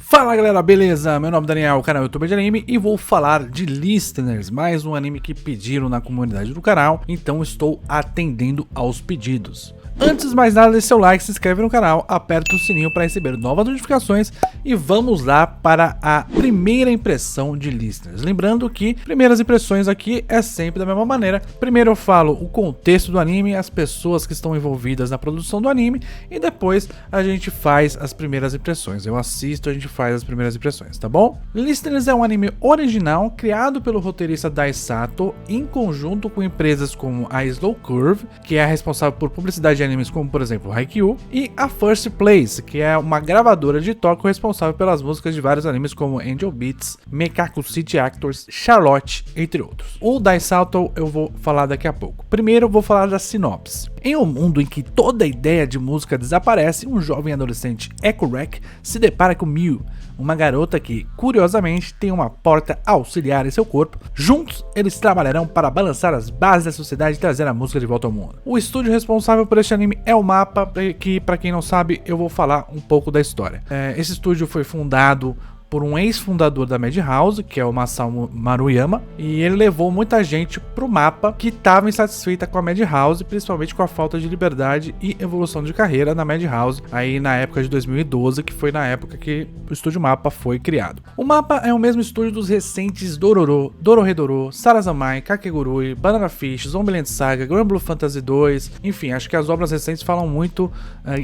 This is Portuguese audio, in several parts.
Fala galera, beleza? Meu nome é Daniel, canal YouTube de anime, e vou falar de Listeners, mais um anime que pediram na comunidade do canal, então estou atendendo aos pedidos. Antes de mais nada, deixe seu like, se inscreve no canal, aperta o sininho para receber novas notificações e vamos lá para a primeira impressão de Listeners. Lembrando que primeiras impressões aqui é sempre da mesma maneira. Primeiro eu falo o contexto do anime, as pessoas que estão envolvidas na produção do anime e depois a gente faz as primeiras impressões. Eu assisto, a gente faz as primeiras impressões, tá bom? Listeners é um anime original criado pelo roteirista Dai Sato em conjunto com empresas como a Slow Curve, que é a responsável por publicidade de animes como, por exemplo, Haikyuu, e a First Place, que é uma gravadora de Tóquio responsável pelas músicas de vários animes como Angel Beats, Mekaku City Actors, Charlotte, entre outros. O Dai Sato eu vou falar daqui a pouco. Primeiro eu vou falar da sinopse. Em um mundo em que toda a ideia de música desaparece, um jovem adolescente Echo-Rek se depara com Miu, uma garota que, curiosamente, tem uma porta auxiliar em seu corpo. Juntos, eles trabalharão para balançar as bases da sociedade e trazer a música de volta ao mundo. O estúdio responsável por este anime é o MAPPA, que, para quem não sabe, eu vou falar um pouco da história. Esse estúdio foi fundado por um ex-fundador da Madhouse, que é o Masao Maruyama, e ele levou muita gente pro MAPPA que estava insatisfeita com a Madhouse, principalmente com a falta de liberdade e evolução de carreira na Madhouse, aí na época de 2012, que foi na época que o estúdio MAPPA foi criado. O MAPPA é o mesmo estúdio dos recentes Dororo, Dorohedoro, Sarazanmai, Kakegurui, Banana Fish, Zombieland Saga, Granblue Fantasy 2, enfim, acho que as obras recentes falam muito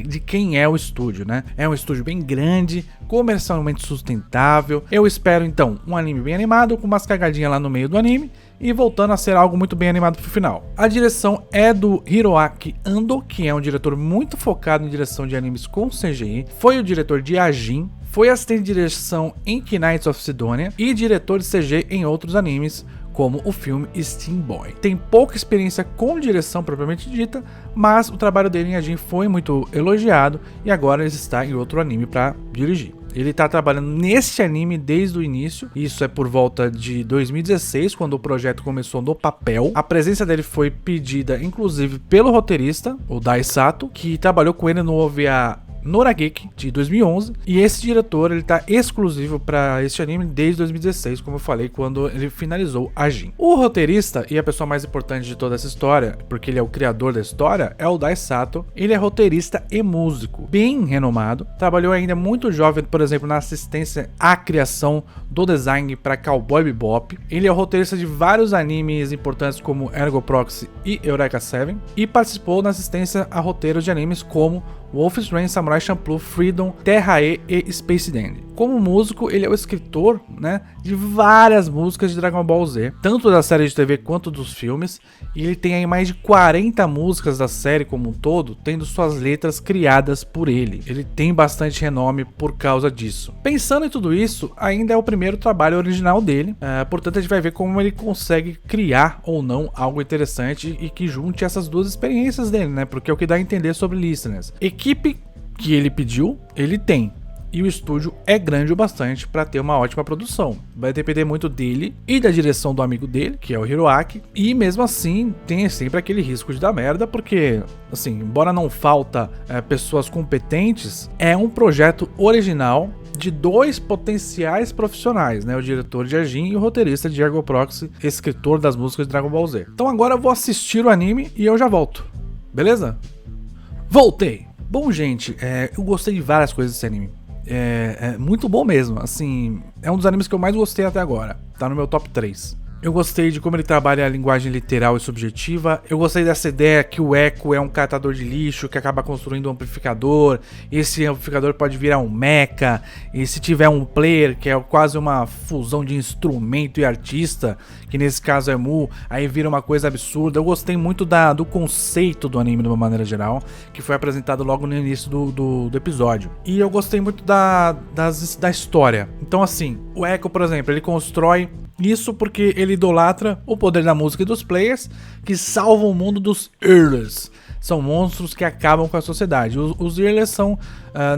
de quem é o estúdio, né? É um estúdio bem grande, comercialmente sustentável. Eu espero então um anime bem animado, com umas cagadinhas lá no meio do anime e voltando a ser algo muito bem animado pro final. A direção é do Hiroaki Ando, que é um diretor muito focado em direção de animes com CGI, foi o diretor de Ajin, foi assistente de direção em Knights of Sidonia e diretor de CG em outros animes, como o filme Steam Boy. Tem pouca experiência com direção propriamente dita, mas o trabalho dele em Ajin foi muito elogiado e agora ele está em outro anime para dirigir. Ele está trabalhando neste anime desde o início, isso é por volta de 2016, quando o projeto começou no papel. A presença dele foi pedida, inclusive, pelo roteirista, o Dai Sato, que trabalhou com ele no OVA Norageki de 2011, e esse diretor ele tá exclusivo para este anime desde 2016, como eu falei, quando ele finalizou Ajin. O roteirista e a pessoa mais importante de toda essa história, porque ele é o criador da história, é o Dai Sato. Ele é roteirista e músico, bem renomado, trabalhou ainda muito jovem, por exemplo, na assistência à criação do design para Cowboy Bebop. Ele é o roteirista de vários animes importantes como Ergo Proxy e Eureka 7, e participou na assistência a roteiros de animes como Wolf's Rain, Samurai Champloo, Freedom, Terra-E e Space Dandy. Como músico, ele é o escritor, né, de várias músicas de Dragon Ball Z, tanto da série de TV quanto dos filmes, e ele tem aí mais de 40 músicas da série como um todo, tendo suas letras criadas por ele. Ele tem bastante renome por causa disso. Pensando em tudo isso, ainda é o primeiro trabalho original dele, portanto a gente vai ver como ele consegue criar ou não algo interessante e que junte essas duas experiências dele, né, porque é o que dá a entender sobre Listeners. Equipe que ele pediu, ele tem. E o estúdio é grande o bastante para ter uma ótima produção. Vai depender muito dele e da direção do amigo dele, que é o Hiroaki. E mesmo assim, tem sempre aquele risco de dar merda, porque, assim, embora não falta pessoas competentes, é um projeto original de dois potenciais profissionais, né? O diretor de Ajin e o roteirista de Ergo Proxy, escritor das músicas de Dragon Ball Z. Então agora eu vou assistir o anime e eu já volto. Beleza? Voltei! Bom, gente, eu gostei de várias coisas desse anime. É muito bom mesmo, assim, é um dos animes que eu mais gostei até agora, tá no meu top 3. Eu gostei de como ele trabalha a linguagem literal e subjetiva. Eu gostei dessa ideia que o Echo é um catador de lixo que acaba construindo um amplificador. Esse amplificador pode virar um mecha. E se tiver um player, que é quase uma fusão de instrumento e artista, que nesse caso é Mu, aí vira uma coisa absurda. Eu gostei muito do conceito do anime de uma maneira geral, que foi apresentado logo no início do episódio. E eu gostei muito da história. Então assim, o Echo, por exemplo, ele constrói isso porque ele idolatra o poder da música e dos players que salvam o mundo dos Earlers. São monstros que acabam com a sociedade. Os Earlers são,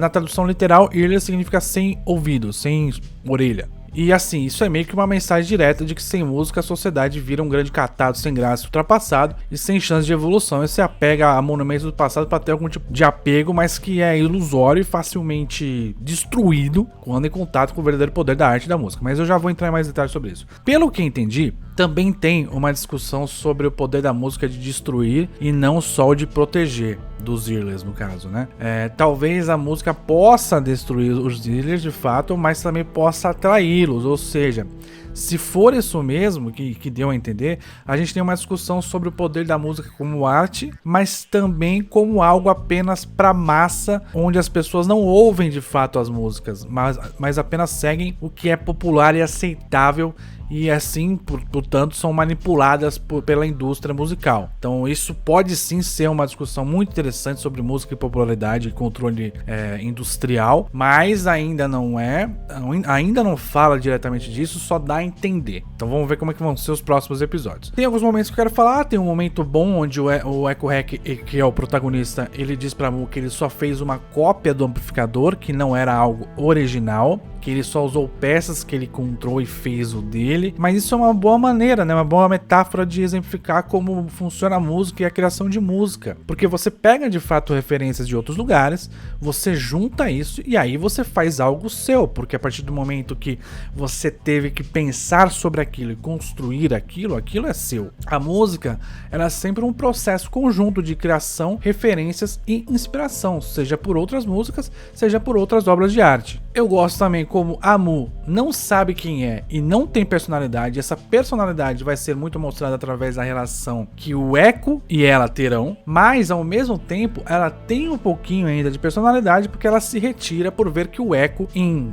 na tradução literal, Earlers significa sem ouvido, sem orelha. E assim, isso é meio que uma mensagem direta de que sem música a sociedade vira um grande catado sem graça, ultrapassado e sem chance de evolução. E se apega a monumentos do passado para ter algum tipo de apego, mas que é ilusório e facilmente destruído quando em contato com o verdadeiro poder da arte e da música. Mas eu já vou entrar em mais detalhes sobre isso. Pelo que entendi, também tem uma discussão sobre o poder da música de destruir e não só o de proteger, dos Healers no caso, né? Talvez a música possa destruir os Healers de fato, mas também possa atraí-los, ou seja, se for isso mesmo que deu a entender, a gente tem uma discussão sobre o poder da música como arte, mas também como algo apenas para massa, onde as pessoas não ouvem de fato as músicas, mas apenas seguem o que é popular e aceitável e assim, portanto, são manipuladas pela indústria musical. Então isso pode sim ser uma discussão muito interessante sobre música e popularidade e controle industrial, mas ainda não fala diretamente disso, só dá a entender. Então vamos ver como é que vão ser os próximos episódios. Tem alguns momentos que eu quero falar, tem um momento bom onde o Echo Hack, que é o protagonista, ele diz pra Mu que ele só fez uma cópia do amplificador, que não era algo original, que ele só usou peças que ele encontrou e fez o dele, mas isso é uma boa maneira, né? Uma boa metáfora de exemplificar como funciona a música e a criação de música, porque você pega de fato referências de outros lugares, você junta isso e aí você faz algo seu, porque a partir do momento que você teve que pensar sobre aquilo e construir aquilo é seu. A música, ela é sempre um processo conjunto de criação, referências e inspiração, seja por outras músicas, seja por outras obras de arte. Eu gosto também como a Mu não sabe quem é e não tem personalidade. Essa personalidade vai ser muito mostrada através da relação que o Echo e ela terão, mas ao mesmo tempo ela tem um pouquinho ainda de personalidade, porque ela se retira por ver que o Echo,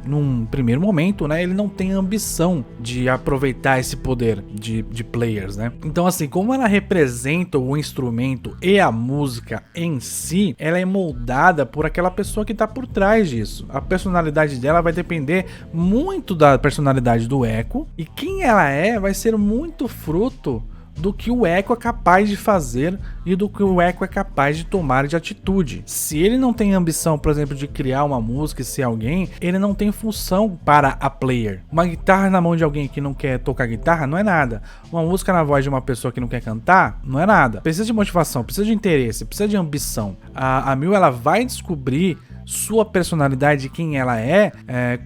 num primeiro momento, né, ele não tem ambição de aproveitar esse poder de players, né? Então assim, como ela representa o instrumento e a música em si, ela é moldada por aquela pessoa que tá por trás disso. A personalidade dela vai depender muito da personalidade do Echo, e quem ela vai ser muito fruto do que o Echo é capaz de fazer e do que o Echo é capaz de tomar de atitude. Se ele não tem ambição, por exemplo, de criar uma música e ser alguém, ele não tem função para a player. Uma guitarra na mão de alguém que não quer tocar guitarra não é nada. Uma música na voz de uma pessoa que não quer cantar não é nada. Precisa de motivação, precisa de interesse, precisa de ambição. A Miu, ela vai descobrir sua personalidade, quem ela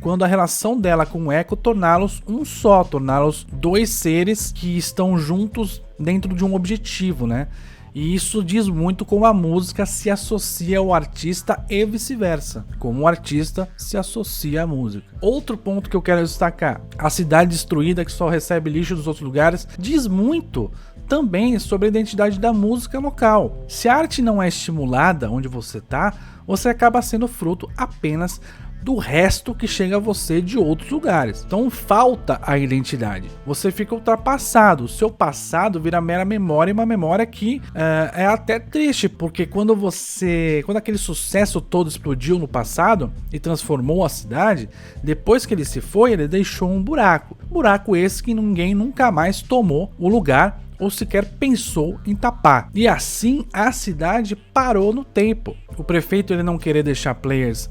quando a relação dela com o Echo torná-los um só, torná-los dois seres que estão juntos dentro de um objetivo, né? E isso diz muito como a música se associa ao artista e vice-versa, como o artista se associa à música. Outro ponto que eu quero destacar, a cidade destruída que só recebe lixo dos outros lugares, diz muito também sobre a identidade da música local. Se a arte não é estimulada onde você está, você acaba sendo fruto apenas do resto que chega a você de outros lugares. Então falta a identidade. Você fica ultrapassado. O seu passado vira mera memória, e uma memória que é até triste, porque quando aquele sucesso todo explodiu no passado e transformou a cidade, depois que ele se foi, ele deixou um buraco. Buraco esse que ninguém nunca mais tomou o lugar ou sequer pensou em tapar. E assim a cidade parou no tempo. O prefeito ele não querer deixar players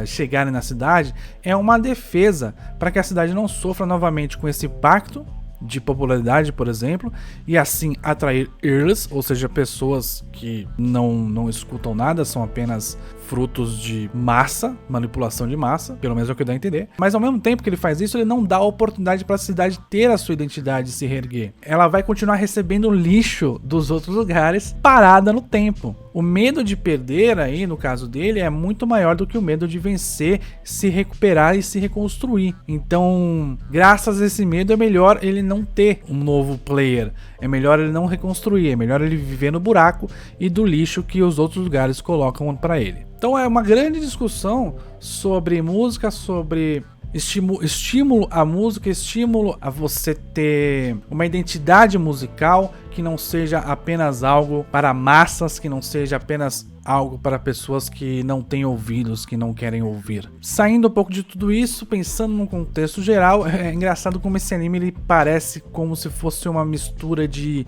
chegarem na cidade é uma defesa para que a cidade não sofra novamente com esse impacto de popularidade, por exemplo, e assim atrair earlers, ou seja, pessoas que não escutam nada, são apenas frutos de massa, manipulação de massa, pelo menos é o que dá a entender. Mas ao mesmo tempo que ele faz isso, ele não dá a oportunidade para a cidade ter a sua identidade e se reerguer. Ela vai continuar recebendo lixo dos outros lugares, parada no tempo. O medo de perder aí, no caso dele, é muito maior do que o medo de vencer, se recuperar e se reconstruir. Então, graças a esse medo, é melhor ele não ter um novo player. É melhor ele não reconstruir, é melhor ele viver no buraco e do lixo que os outros lugares colocam para ele. Então é uma grande discussão sobre música, sobre estímulo à música, estímulo a você ter uma identidade musical que não seja apenas algo para massas, que não seja apenas algo para pessoas que não têm ouvidos, que não querem ouvir. Saindo um pouco de tudo isso, pensando num contexto geral, é engraçado como esse anime ele parece como se fosse uma mistura de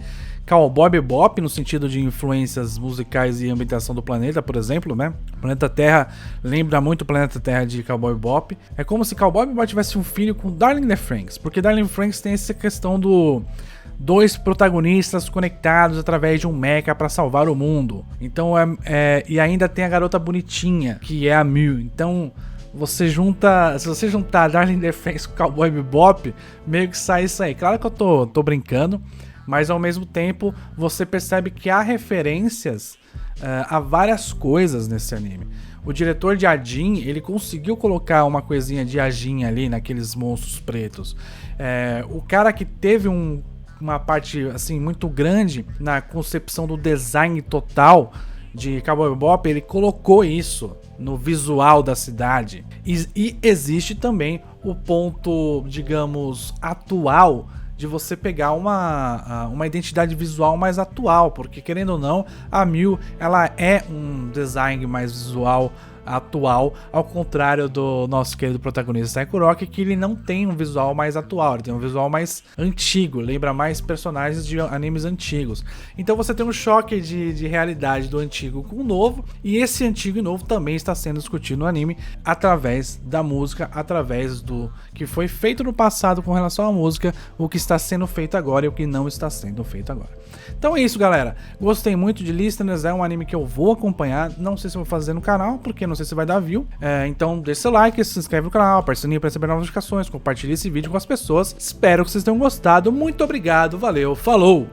Cowboy Bebop, no sentido de influências musicais e ambientação do planeta, por exemplo, né? O Planeta Terra lembra muito o Planeta Terra de Cowboy Bebop. É como se Cowboy Bebop tivesse um filho com Darling in the Franxx, porque Darling in the Franxx tem essa questão do dois protagonistas conectados através de um mecha para salvar o mundo. Então e ainda tem a garota bonitinha, que é a Miu. Então se você juntar Darling in the Franxx com Cowboy Bebop, meio que sai isso aí. Claro que eu tô brincando, mas ao mesmo tempo você percebe que há referências a várias coisas nesse anime. O diretor de Ajin, ele conseguiu colocar uma coisinha de Ajin ali naqueles monstros pretos. O cara que teve uma parte assim muito grande na concepção do design total de Cowboy Bebop, ele colocou isso no visual da cidade. E existe também o ponto, digamos, atual de você pegar uma identidade visual mais atual, porque querendo ou não, a Miu, ela é um design mais visual atual, ao contrário do nosso querido protagonista Sakuragi, que ele não tem um visual mais atual, ele tem um visual mais antigo, lembra mais personagens de animes antigos. Então você tem um choque de realidade do antigo com o novo, e esse antigo e novo também está sendo discutido no anime através da música, através do que foi feito no passado com relação à música, o que está sendo feito agora e o que não está sendo feito agora. Então é isso, galera. Gostei muito de Listeners, é um anime que eu vou acompanhar, não sei se eu vou fazer no canal, porque não sei se vai dar view. Então deixa seu like, se inscreve no canal, aperta o sininho para receber novas notificações, compartilhe esse vídeo com as pessoas. Espero que vocês tenham gostado. Muito obrigado, valeu, falou!